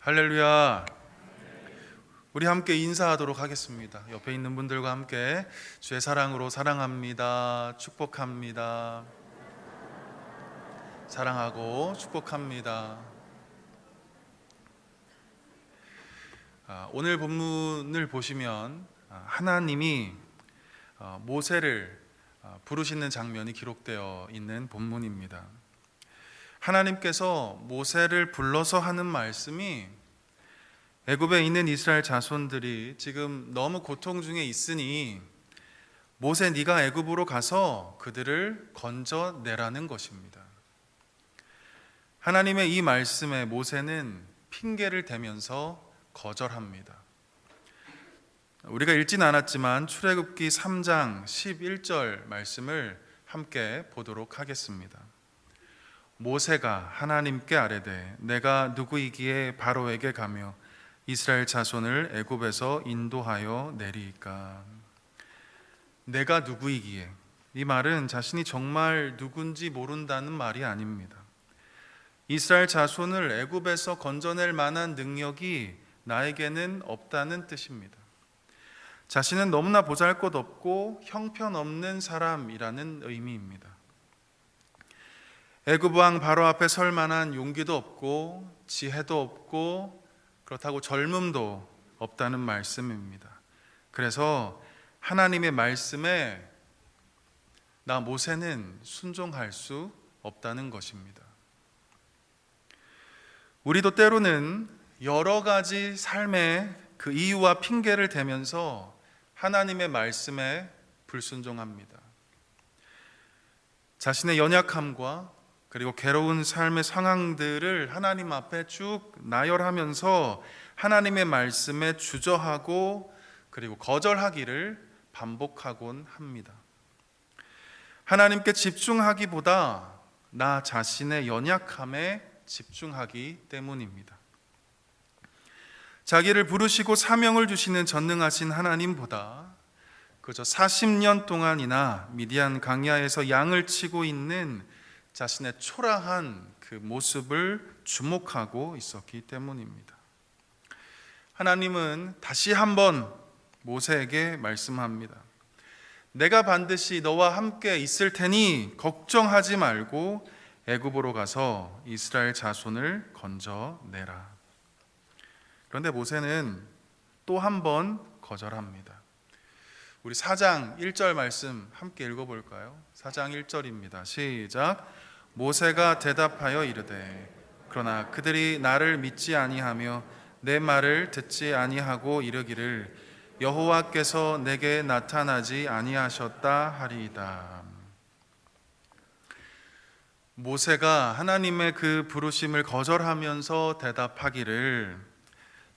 할렐루야. 우리 함께 인사하도록 하겠습니다. 옆에 있는 분들과 함께 주의 사랑으로 사랑합니다, 축복합니다, 사랑하고 축복합니다. 오늘 본문을 보시면 하나님이 모세를 부르시는 장면이 기록되어 있는 본문입니다. 하나님께서 모세를 불러서 하는 말씀이 애굽에 있는 이스라엘 자손들이 지금 너무 고통 중에 있으니 모세, 네가 애굽으로 가서 그들을 건져내라는 것입니다. 하나님의 이 말씀에 모세는 핑계를 대면서 거절합니다. 우리가 읽진 않았지만 출애굽기 3장 11절 말씀을 함께 보도록 하겠습니다. 모세가 하나님께 아뢰되 내가 누구이기에 바로에게 가며 이스라엘 자손을 애굽에서 인도하여 내리이까. 내가 누구이기에, 이 말은 자신이 정말 누군지 모른다는 말이 아닙니다. 이스라엘 자손을 애굽에서 건져낼 만한 능력이 나에게는 없다는 뜻입니다. 자신은 너무나 보잘것없고 형편없는 사람이라는 의미입니다. 애굽 왕 바로 앞에 설 만한 용기도 없고 지혜도 없고 그렇다고 젊음도 없다는 말씀입니다. 그래서 하나님의 말씀에 나 모세는 순종할 수 없다는 것입니다. 우리도 때로는 여러 가지 삶의 그 이유와 핑계를 대면서 하나님의 말씀에 불순종합니다. 자신의 연약함과 그리고 괴로운 삶의 상황들을 하나님 앞에 쭉 나열하면서 하나님의 말씀에 주저하고 그리고 거절하기를 반복하곤 합니다. 하나님께 집중하기보다 나 자신의 연약함에 집중하기 때문입니다. 자기를 부르시고 사명을 주시는 전능하신 하나님보다 그저 40년 동안이나 미디안 광야에서 양을 치고 있는 자신의 초라한 그 모습을 주목하고 있었기 때문입니다. 하나님은 다시 한번 모세에게 말씀합니다. 내가 반드시 너와 함께 있을 테니 걱정하지 말고 애굽으로 가서 이스라엘 자손을 건져내라. 그런데 모세는 또 한 번 거절합니다. 우리 4장 1절 말씀 함께 읽어볼까요? 4장 1절입니다. 시작. 모세가 대답하여 이르되 그러나 그들이 나를 믿지 아니하며 내 말을 듣지 아니하고 이르기를 여호와께서 내게 나타나지 아니하셨다 하리이다. 모세가 하나님의 그 부르심을 거절하면서 대답하기를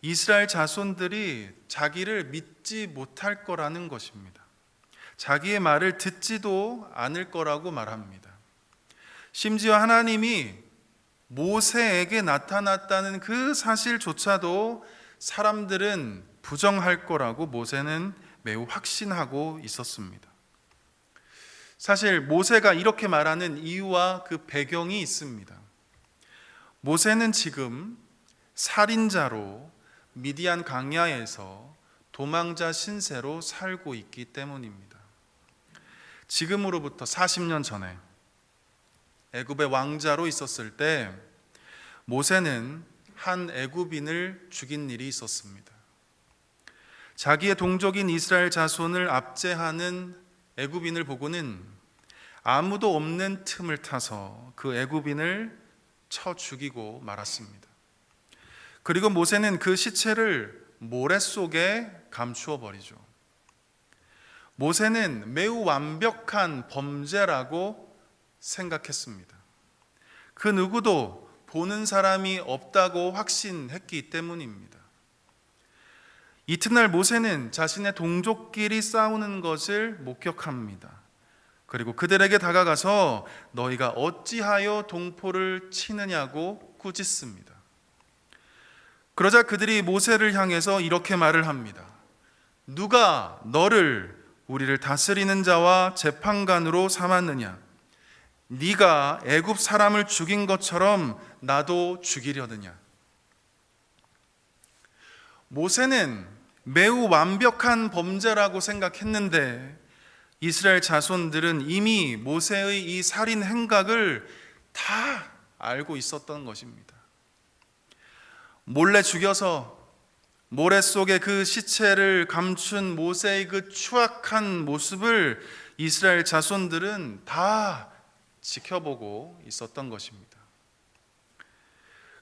이스라엘 자손들이 자기를 믿지 못할 거라는 것입니다. 자기의 말을 듣지도 않을 거라고 말합니다. 심지어 하나님이 모세에게 나타났다는 그 사실조차도 사람들은 부정할 거라고 모세는 매우 확신하고 있었습니다. 사실 모세가 이렇게 말하는 이유와 그 배경이 있습니다. 모세는 지금 살인자로 미디안 광야에서 도망자 신세로 살고 있기 때문입니다. 지금으로부터 40년 전에 애굽의 왕자로 있었을 때 모세는 한 애굽인을 죽인 일이 있었습니다. 자기의 동족인 이스라엘 자손을 압제하는 애굽인을 보고는 아무도 없는 틈을 타서 그 애굽인을 쳐 죽이고 말았습니다. 그리고 모세는 그 시체를 모래 속에 감추어 버리죠. 모세는 매우 완벽한 범죄라고 생각했습니다. 그 누구도 보는 사람이 없다고 확신했기 때문입니다. 이튿날 모세는 자신의 동족끼리 싸우는 것을 목격합니다. 그리고 그들에게 다가가서 너희가 어찌하여 동포를 치느냐고 꾸짖습니다. 그러자 그들이 모세를 향해서 이렇게 말을 합니다. 누가 너를 우리를 다스리는 자와 재판관으로 삼았느냐? 네가 애굽 사람을 죽인 것처럼 나도 죽이려느냐? 모세는 매우 완벽한 범죄라고 생각했는데 이스라엘 자손들은 이미 모세의 이 살인 행각을 다 알고 있었던 것입니다. 몰래 죽여서 모래 속에 그 시체를 감춘 모세의 그 추악한 모습을 이스라엘 자손들은 다 지켜보고 있었던 것입니다.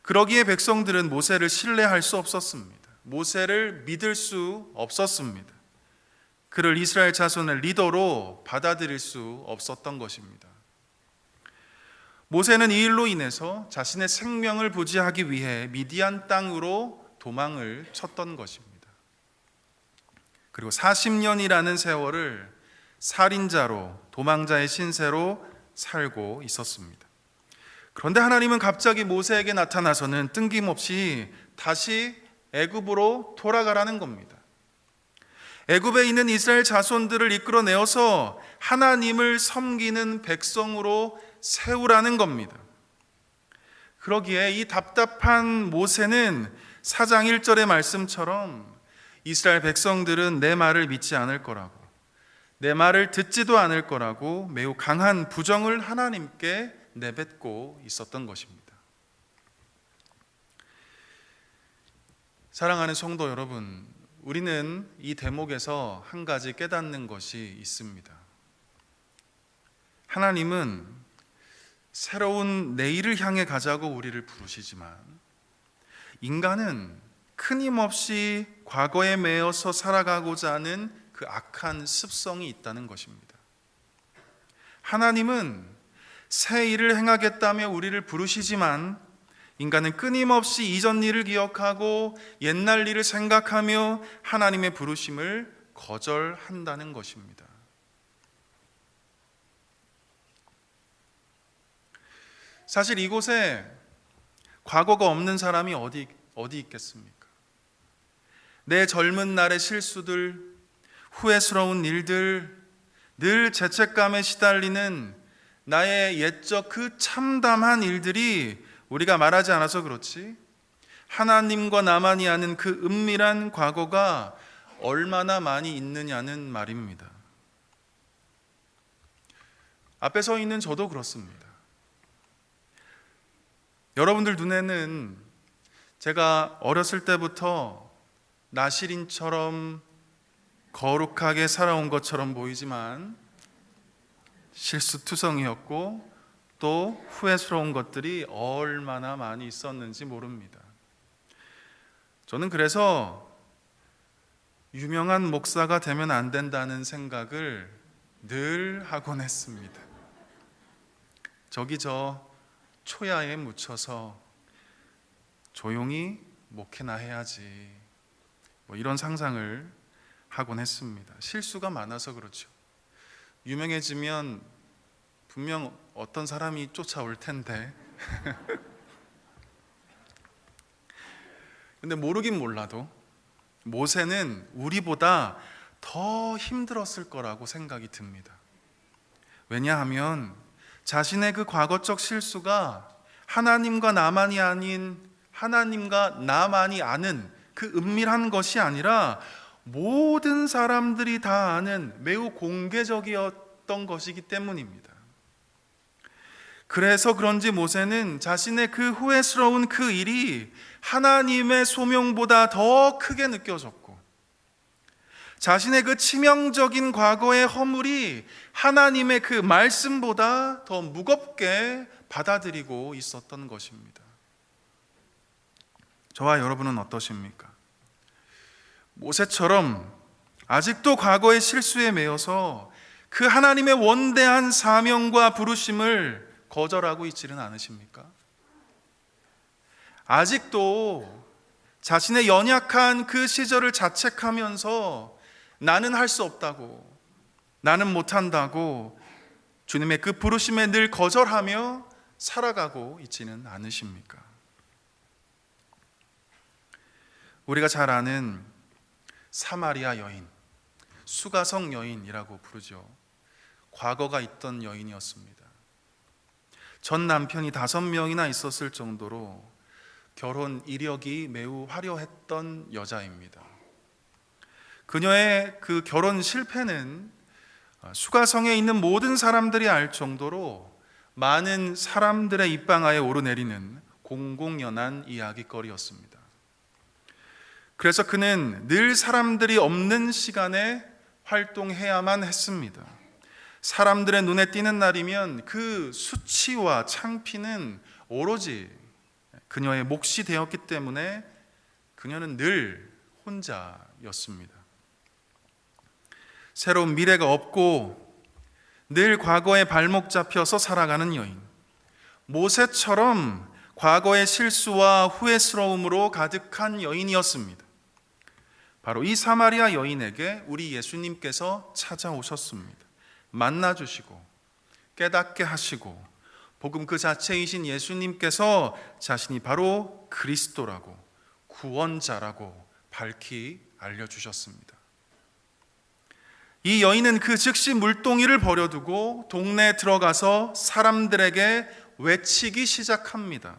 그러기에 백성들은 모세를 신뢰할 수 없었습니다. 모세를 믿을 수 없었습니다. 그를 이스라엘 자손의 리더로 받아들일 수 없었던 것입니다. 모세는 이 일로 인해서 자신의 생명을 부지하기 위해 미디안 땅으로 도망을 쳤던 것입니다. 그리고 40년이라는 세월을 살인자로, 도망자의 신세로 살고 있었습니다. 그런데 하나님은 갑자기 모세에게 나타나서는 뜬금없이 다시 애굽으로 돌아가라는 겁니다. 애굽에 있는 이스라엘 자손들을 이끌어내어서 하나님을 섬기는 백성으로 세우라는 겁니다. 그러기에 이 답답한 모세는 4장 1절의 말씀처럼 이스라엘 백성들은 내 말을 믿지 않을 거라고, 내 말을 듣지도 않을 거라고 매우 강한 부정을 하나님께 내뱉고 있었던 것입니다. 사랑하는 성도 여러분, 우리는 이 대목에서 한 가지 깨닫는 것이 있습니다. 하나님은 새로운 내일을 향해 가자고 우리를 부르시지만 인간은 끊임없이 과거에 매여서 살아가고자 하는 그 악한 습성이 있다는 것입니다. 하나님은 새 일을 행하겠다며 우리를 부르시지만 인간은 끊임없이 이전 일을 기억하고 옛날 일을 생각하며 하나님의 부르심을 거절한다는 것입니다. 사실 이곳에 과거가 없는 사람이 어디 있겠습니까? 내 젊은 날의 실수들, 후회스러운 일들, 늘 죄책감에 시달리는 나의 옛적 그 참담한 일들이 우리가 말하지 않아서 그렇지 하나님과 나만이 아는 그 은밀한 과거가 얼마나 많이 있느냐는 말입니다. 앞에 서 있는 저도 그렇습니다. 여러분들 눈에는 제가 어렸을 때부터 나시린처럼 거룩하게 살아온 것처럼 보이지만 실수투성이었고 또 후회스러운 것들이 얼마나 많이 있었는지 모릅니다. 저는 그래서 유명한 목사가 되면 안 된다는 생각을 늘 하곤 했습니다. 저기 저 초야에 묻혀서 조용히 목회나 해야지, 이런 상상을 하곤 했습니다. 실수가 많아서 그렇죠. 유명해지면 분명 어떤 사람이 쫓아올 텐데 근데 모르긴 몰라도 모세는 우리보다 더 힘들었을 거라고 생각이 듭니다. 왜냐하면 자신의 그 과거적 실수가 하나님과 나만이 아닌 하나님과 나만이 아는 그 은밀한 것이 아니라 모든 사람들이 다 아는 매우 공개적이었던 것이기 때문입니다. 그래서 그런지 모세는 자신의 그 후회스러운 그 일이 하나님의 소명보다 더 크게 느껴졌고 자신의 그 치명적인 과거의 허물이 하나님의 그 말씀보다 더 무겁게 받아들이고 있었던 것입니다. 저와 여러분은 어떠십니까? 모세처럼 아직도 과거의 실수에 매여서 그 하나님의 원대한 사명과 부르심을 거절하고 있지는 않으십니까? 아직도 자신의 연약한 그 시절을 자책하면서 나는 할 수 없다고, 나는 못한다고 주님의 그 부르심에 늘 거절하며 살아가고 있지는 않으십니까? 우리가 잘 아는 사마리아 여인, 수가성 여인이라고 부르죠. 과거가 있던 여인이었습니다. 전 남편이 5명이나 있었을 정도로 결혼 이력이 매우 화려했던 여자입니다. 그녀의 그 결혼 실패는 수가성에 있는 모든 사람들이 알 정도로 많은 사람들의 입방아에 오르내리는 공공연한 이야기거리였습니다. 그래서 그는 늘 사람들이 없는 시간에 활동해야만 했습니다. 사람들의 눈에 띄는 날이면 그 수치와 창피는 오로지 그녀의 몫이 되었기 때문에 그녀는 늘 혼자였습니다. 새로운 미래가 없고 늘 과거에 발목 잡혀서 살아가는 여인, 모세처럼 과거의 실수와 후회스러움으로 가득한 여인이었습니다. 바로 이 사마리아 여인에게 우리 예수님께서 찾아오셨습니다. 만나주시고 깨닫게 하시고 복음 그 자체이신 예수님께서 자신이 바로 그리스도라고, 구원자라고 밝히 알려주셨습니다. 이 여인은 그 즉시 물동이를 버려두고 동네에 들어가서 사람들에게 외치기 시작합니다.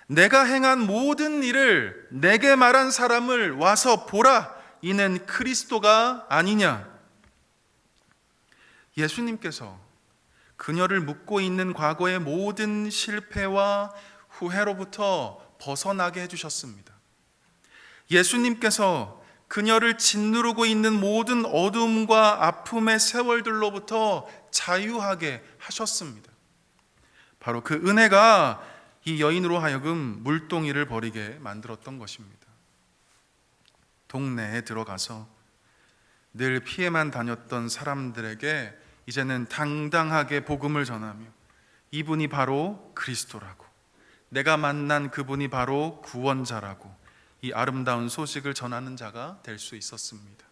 내가 행한 모든 일을 내게 말한 사람을 와서 보라. 이는 그리스도가 아니냐. 예수님께서 그녀를 묻고 있는 과거의 모든 실패와 후회로부터 벗어나게 해주셨습니다. 예수님께서 그녀를 짓누르고 있는 모든 어둠과 아픔의 세월들로부터 자유하게 하셨습니다. 바로 그 은혜가 이 여인으로 하여금 물동이를 버리게 만들었던 것입니다. 동네에 들어가서 늘 피해만 다녔던 사람들에게 이제는 당당하게 복음을 전하며 이분이 바로 그리스도라고, 내가 만난 그분이 바로 구원자라고 이 아름다운 소식을 전하는 자가 될 수 있었습니다.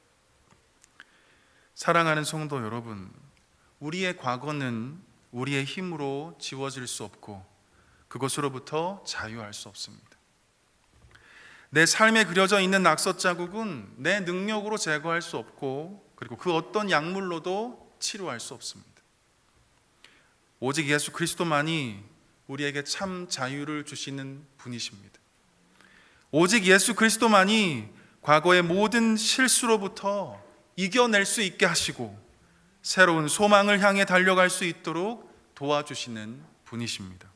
사랑하는 성도 여러분, 우리의 과거는 우리의 힘으로 지워질 수 없고 그것으로부터 자유할 수 없습니다. 내 삶에 그려져 있는 낙서 자국은 내 능력으로 제거할 수 없고 그리고 그 어떤 약물로도 치료할 수 없습니다. 오직 예수 그리스도만이 우리에게 참 자유를 주시는 분이십니다. 오직 예수 그리스도만이 과거의 모든 실수로부터 이겨낼 수 있게 하시고 새로운 소망을 향해 달려갈 수 있도록 도와주시는 분이십니다.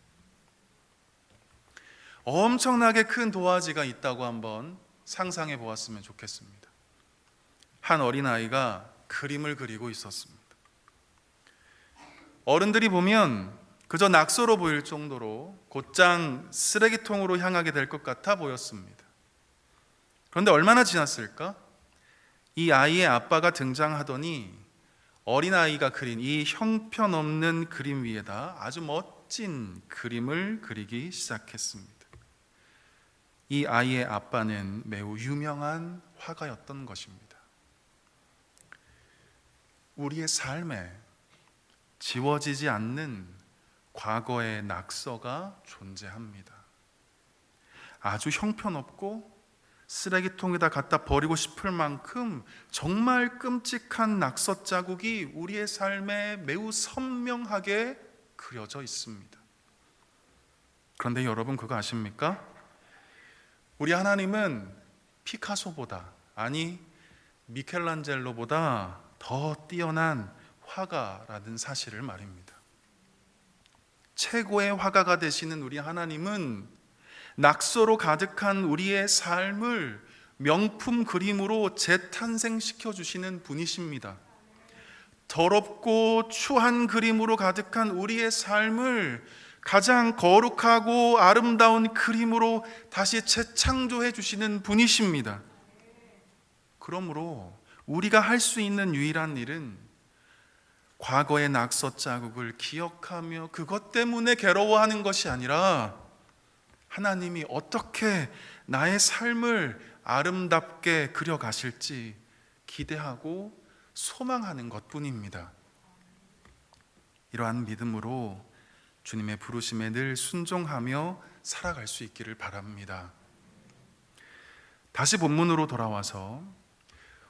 엄청나게 큰 도화지가 있다고 한번 상상해 보았으면 좋겠습니다. 한 어린아이가 그림을 그리고 있었습니다. 어른들이 보면 그저 낙서로 보일 정도로 곧장 쓰레기통으로 향하게 될 것 같아 보였습니다. 그런데 얼마나 지났을까? 이 아이의 아빠가 등장하더니 어린아이가 그린 이 형편없는 그림 위에다 아주 멋진 그림을 그리기 시작했습니다. 이 아이의 아빠는 매우 유명한 화가였던 것입니다. 우리의 삶에 지워지지 않는 과거의 낙서가 존재합니다. 아주 형편없고 쓰레기통에다 갖다 버리고 싶을 만큼 정말 끔찍한 낙서 자국이 우리의 삶에 매우 선명하게 그려져 있습니다. 그런데 여러분 그거 아십니까? 우리 하나님은 피카소보다, 아니 미켈란젤로보다 더 뛰어난 화가라는 사실을 말입니다. 최고의 화가가 되시는 우리 하나님은 낙서로 가득한 우리의 삶을 명품 그림으로 재탄생시켜 주시는 분이십니다. 더럽고 추한 그림으로 가득한 우리의 삶을 가장 거룩하고 아름다운 그림으로 다시 재창조해 주시는 분이십니다. 그러므로 우리가 할 수 있는 유일한 일은 과거의 낙서 자국을 기억하며 그것 때문에 괴로워하는 것이 아니라 하나님이 어떻게 나의 삶을 아름답게 그려가실지 기대하고 소망하는 것뿐입니다. 이러한 믿음으로 주님의 부르심에 늘 순종하며 살아갈 수 있기를 바랍니다. 다시 본문으로 돌아와서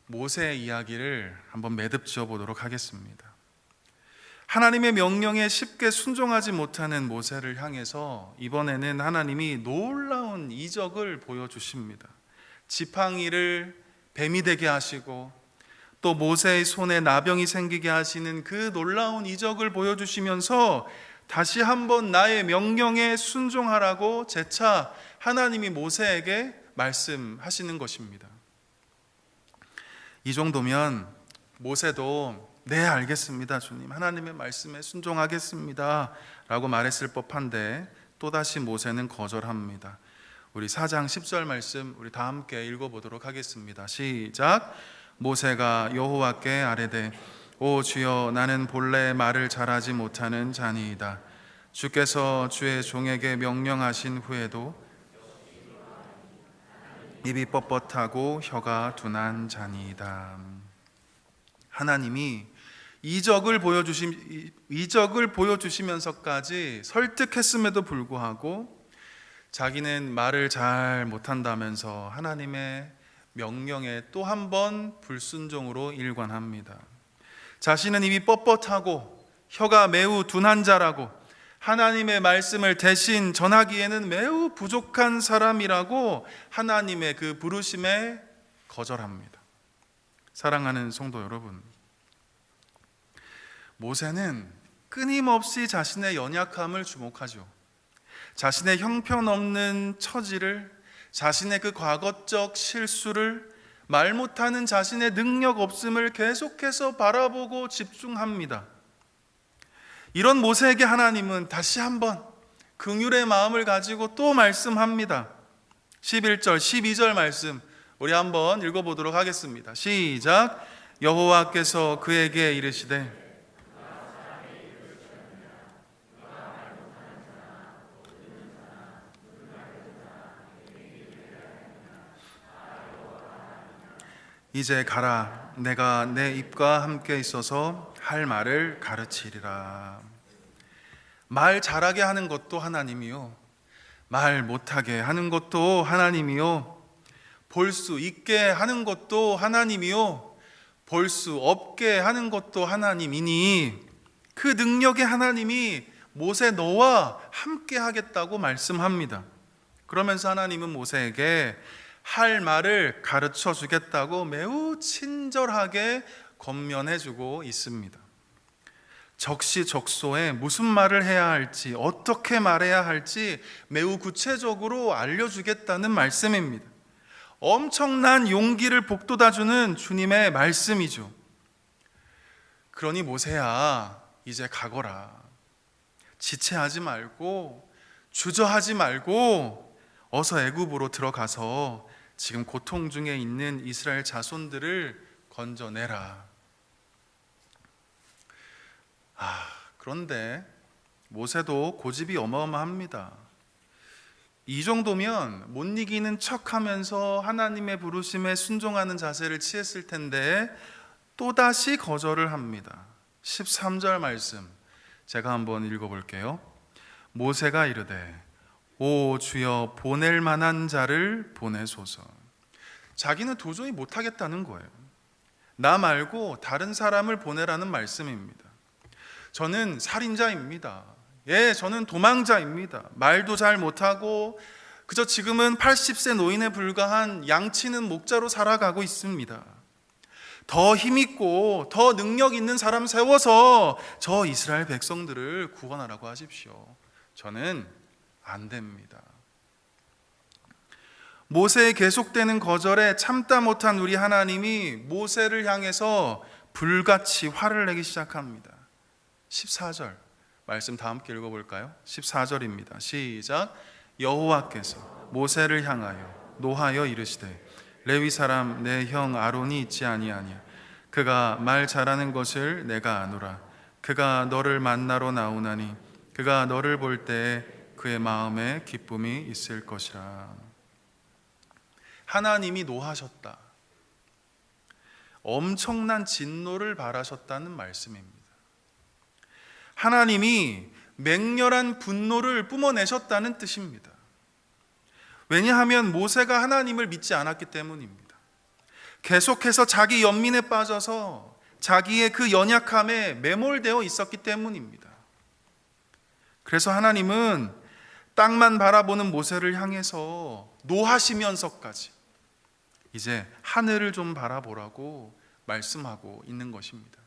모세의 이야기를 한번 매듭 지어 보도록 하겠습니다. 하나님의 명령에 쉽게 순종하지 못하는 모세를 향해서 이번에는 하나님이 놀라운 놀라운 이적을 보여주십니다. 지팡이를 뱀이 되게 하시고 또 모세의 손에 나병이 생기게 하시는 그 놀라운 이적을 보여주시면서 다시 한번 나의 명령에 순종하라고 재차 하나님이 모세에게 말씀하시는 것입니다. 이 정도면 모세도 네, 알겠습니다, 주님. 하나님의 말씀에 순종하겠습니다 라고 말했을 법한데 또다시 모세는 거절합니다. 우리 4장 10절 말씀 우리 다 함께 읽어보도록 하겠습니다. 시작. 모세가 여호와께 아뢰되 오 주여, 나는 본래 말을 잘하지 못하는 자니이다. 주께서 주의 종에게 명령하신 후에도 입이 뻣뻣하고 혀가 둔한 자니이다. 하나님이 이적을 보여주시면서까지 설득했음에도 불구하고 자기는 말을 잘 못한다면서 하나님의 명령에 또 한 번 불순종으로 일관합니다. 자신은 입이 뻣뻣하고 혀가 매우 둔한 자라고 하나님의 말씀을 대신 전하기에는 매우 부족한 사람이라고 하나님의 그 부르심에 거절합니다. 사랑하는 성도 여러분, 모세는 끊임없이 자신의 연약함을 주목하죠. 자신의 형편없는 처지를, 자신의 그 과거적 실수를, 말 못하는 자신의 능력 없음을 계속해서 바라보고 집중합니다. 이런 모세에게 하나님은 다시 한번 긍휼의 마음을 가지고 또 말씀합니다. 11절, 12절 말씀 우리 한번 읽어보도록 하겠습니다. 시작. 여호와께서 그에게 이르시되 이제 가라. 내가 내 입과 함께 있어서 할 말을 가르치리라. 말 잘하게 하는 것도 하나님이요, 말 못하게 하는 것도 하나님이요, 볼 수 있게 하는 것도 하나님이요, 볼 수 없게 하는 것도 하나님이니 그 능력의 하나님이 모세 너와 함께 하겠다고 말씀합니다. 그러면서 하나님은 모세에게 할 말을 가르쳐 주겠다고 매우 친절하게 권면해 주고 있습니다. 적시적소에 무슨 말을 해야 할지, 어떻게 말해야 할지 매우 구체적으로 알려주겠다는 말씀입니다. 엄청난 용기를 북돋아주는 주님의 말씀이죠. 그러니 모세야, 이제 가거라. 지체하지 말고 주저하지 말고 어서 애굽으로 들어가서 지금 고통 중에 있는 이스라엘 자손들을 건져내라. 그런데 모세도 고집이 어마어마합니다. 이 정도면 못 이기는 척하면서 하나님의 부르심에 순종하는 자세를 취했을 텐데 또다시 거절을 합니다. 13절 말씀 제가 한번 읽어볼게요. 모세가 이르되 오 주여, 보낼 만한 자를 보내소서. 자기는 도저히 못하겠다는 거예요. 나 말고 다른 사람을 보내라는 말씀입니다. 저는 살인자입니다. 예, 저는 도망자입니다. 말도 잘 못하고 그저 지금은 80세 노인에 불과한 양치는 목자로 살아가고 있습니다. 더 힘있고 더 능력 있는 사람 세워서 저 이스라엘 백성들을 구원하라고 하십시오. 저는 안 됩니다. 모세의 계속되는 거절에 참다 못한 우리 하나님이 모세를 향해서 불같이 화를 내기 시작합니다. 14절 말씀 다 함께 읽어볼까요? 14절입니다. 시작. 여호와께서 모세를 향하여 노하여 이르시되 레위 사람 내 형 아론이 있지 아니하냐. 그가 말 잘하는 것을 내가 아노라. 그가 너를 만나러 나오나니 그가 너를 볼 때에 그의 마음에 기쁨이 있을 것이라. 하나님이 노하셨다. 엄청난 진노를 바라셨다는 말씀입니다. 하나님이 맹렬한 분노를 뿜어내셨다는 뜻입니다. 왜냐하면 모세가 하나님을 믿지 않았기 때문입니다. 계속해서 자기 연민에 빠져서 자기의 그 연약함에 매몰되어 있었기 때문입니다. 그래서 하나님은 땅만 바라보는 모세를 향해서 노하시면서까지 이제 하늘을 좀 바라보라고 말씀하고 있는 것입니다.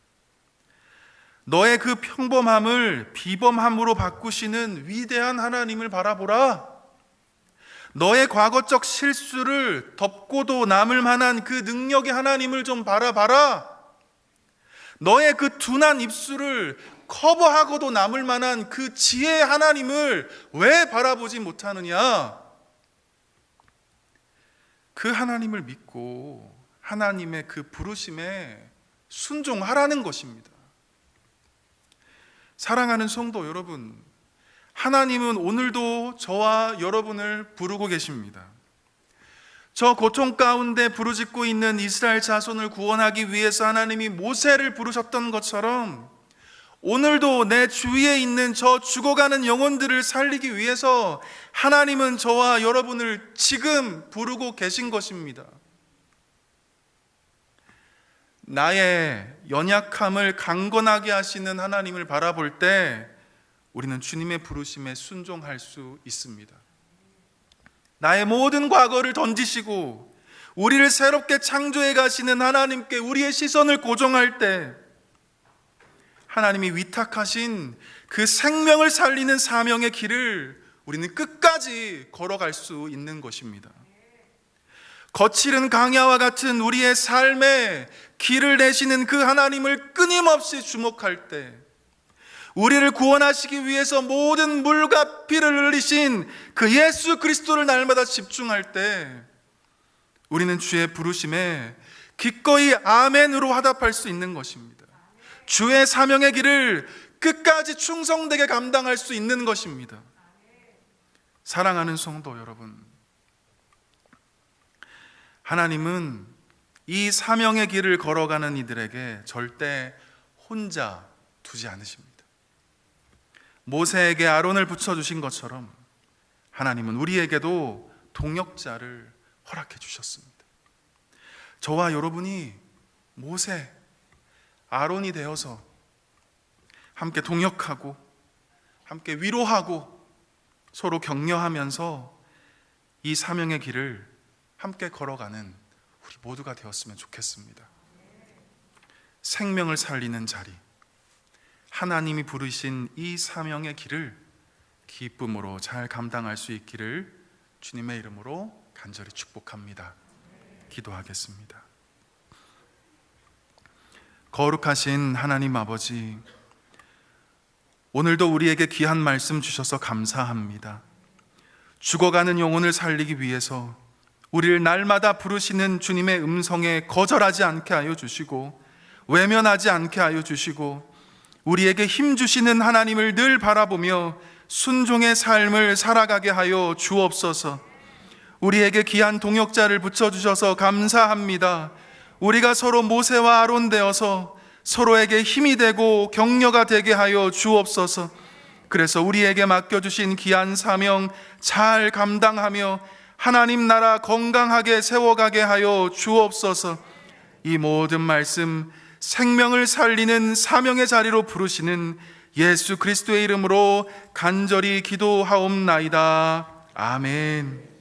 너의 그 평범함을 비범함으로 바꾸시는 위대한 하나님을 바라보라. 너의 과거적 실수를 덮고도 남을 만한 그 능력의 하나님을 좀 바라봐라. 너의 그 둔한 입술을 커버하고도 남을 만한 그 지혜의 하나님을 왜 바라보지 못하느냐? 그 하나님을 믿고 하나님의 그 부르심에 순종하라는 것입니다. 사랑하는 성도 여러분, 하나님은 오늘도 저와 여러분을 부르고 계십니다. 저 고통 가운데 부르짖고 있는 이스라엘 자손을 구원하기 위해서 하나님이 모세를 부르셨던 것처럼 오늘도 내 주위에 있는 저 죽어가는 영혼들을 살리기 위해서 하나님은 저와 여러분을 지금 부르고 계신 것입니다. 나의 연약함을 강건하게 하시는 하나님을 바라볼 때 우리는 주님의 부르심에 순종할 수 있습니다. 나의 모든 과거를 던지시고 우리를 새롭게 창조해 가시는 하나님께 우리의 시선을 고정할 때 하나님이 위탁하신 그 생명을 살리는 사명의 길을 우리는 끝까지 걸어갈 수 있는 것입니다. 거칠은 강야와 같은 우리의 삶에 길을 내시는 그 하나님을 끊임없이 주목할 때, 우리를 구원하시기 위해서 모든 물과 피를 흘리신 그 예수 그리스도를 날마다 집중할 때 우리는 주의 부르심에 기꺼이 아멘으로 화답할 수 있는 것입니다. 주의 사명의 길을 끝까지 충성되게 감당할 수 있는 것입니다. 사랑하는 성도 여러분, 하나님은 이 사명의 길을 걸어가는 이들에게 절대 혼자 두지 않으십니다. 모세에게 아론을 붙여주신 것처럼 하나님은 우리에게도 동역자를 허락해 주셨습니다. 저와 여러분이 모세, 아론이 되어서 함께 동역하고 함께 위로하고 서로 격려하면서 이 사명의 길을 함께 걸어가는 우리 모두가 되었으면 좋겠습니다. 생명을 살리는 자리, 하나님이 부르신 이 사명의 길을 기쁨으로 잘 감당할 수 있기를 주님의 이름으로 간절히 축복합니다. 기도하겠습니다. 거룩하신 하나님 아버지, 오늘도 우리에게 귀한 말씀 주셔서 감사합니다. 죽어가는 영혼을 살리기 위해서 우리를 날마다 부르시는 주님의 음성에 거절하지 않게 하여 주시고 외면하지 않게 하여 주시고 우리에게 힘 주시는 하나님을 늘 바라보며 순종의 삶을 살아가게 하여 주옵소서. 우리에게 귀한 동역자를 붙여주셔서 감사합니다. 우리가 서로 모세와 아론 되어서 서로에게 힘이 되고 격려가 되게 하여 주옵소서. 그래서 우리에게 맡겨주신 귀한 사명 잘 감당하며 하나님 나라 건강하게 세워가게 하여 주옵소서. 이 모든 말씀 생명을 살리는 사명의 자리로 부르시는 예수 그리스도의 이름으로 간절히 기도하옵나이다. 아멘.